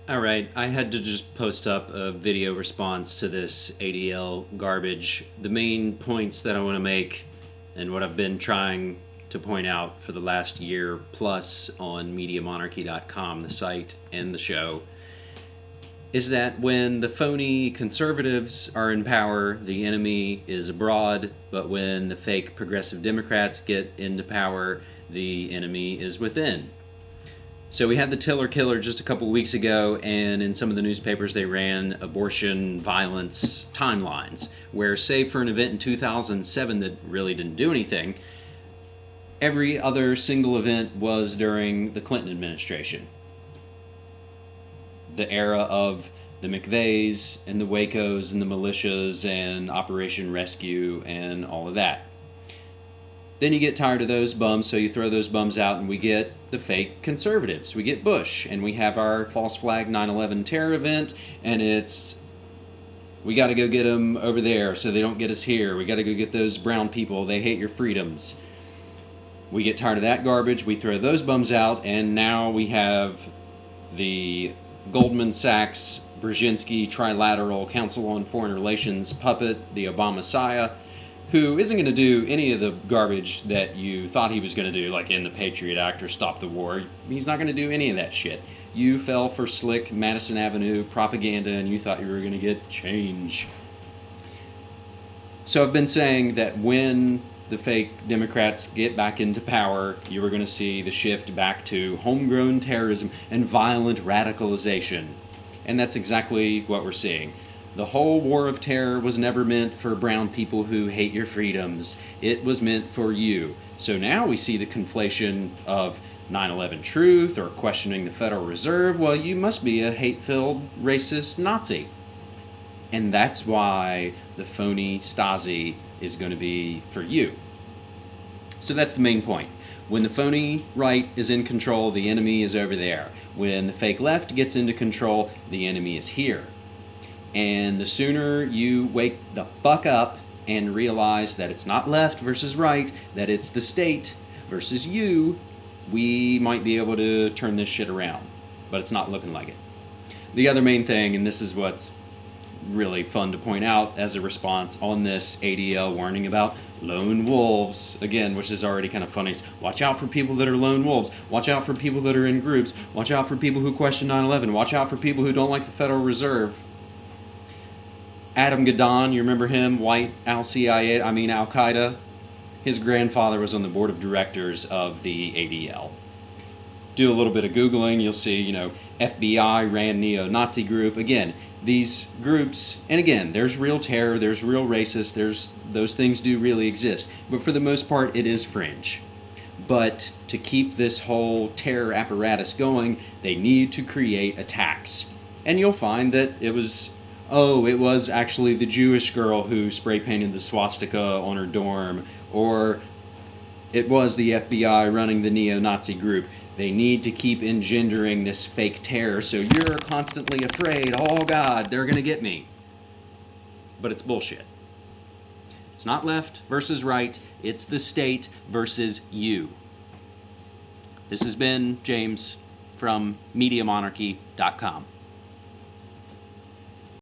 Alright, I had to just post up a video response to this ADL garbage. The main points that I want to make, and what I've been trying to point out for the last year plus on MediaMonarchy.com, the site and the show, is that when the phony conservatives are in power, the enemy is abroad, but when the fake progressive Democrats get into power, the enemy is within. So we had the Tiller killer just a couple weeks ago, and in some of the newspapers they ran abortion violence timelines, where save for an event in 2007 that really didn't do anything, every other single event was during the Clinton administration. The era of the McVeighs and the Wacos and the militias and Operation Rescue and all of that. Then you get tired of those bums, so you throw those bums out and we get the fake conservatives. We get Bush, and we have our false flag 9/11 terror event, and it's, we got to go get them over there so they don't get us here. We got to go get those brown people. They hate your freedoms. We get tired of that garbage. We throw those bums out, and now we have the Goldman Sachs, Brzezinski, Trilateral Council on Foreign Relations puppet, the Obama Messiah, who isn't going to do any of the garbage that you thought he was going to do, like in the Patriot Act or Stop the War. He's not going to do any of that shit. You fell for slick Madison Avenue propaganda and you thought you were going to get change. So I've been saying that when the fake Democrats get back into power, you are going to see the shift back to homegrown terrorism and violent radicalization. And that's exactly what we're seeing. The whole war of terror was never meant for brown people who hate your freedoms. It was meant for you. So now we see the conflation of 9/11 truth or questioning the Federal Reserve. Well, you must be a hate-filled, racist Nazi. And that's why the phony Stasi is going to be for you. So that's the main point. When the phony right is in control, the enemy is over there. When the fake left gets into control, the enemy is here. And the sooner you wake the fuck up and realize that it's not left versus right, that it's the state versus you, we might be able to turn this shit around. But it's not looking like it. The other main thing, and this is what's really fun to point out as a response on this ADL warning about lone wolves, again, which is already kind of funny. Watch out for people that are lone wolves. Watch out for people that are in groups. Watch out for people who question 9/11. Watch out for people who don't like the Federal Reserve. Gadahn, you remember him? White al-CIAda, al-qaeda. His grandfather was on the board of directors of the ADL. Do a little bit of Googling, you'll see, FBI ran neo-Nazi group. Again, these groups, and again, there's real terror, there's real racist, those things do really exist. But for the most part, it is fringe. But to keep this whole terror apparatus going, they need to create attacks. And you'll find that it was actually the Jewish girl who spray painted the swastika on her dorm, or it was the FBI running the neo-Nazi group. They need to keep engendering this fake terror so you're constantly afraid, oh God, they're going to get me. But it's bullshit. It's not left versus right, it's the state versus you. This has been James from MediaMonarchy.com.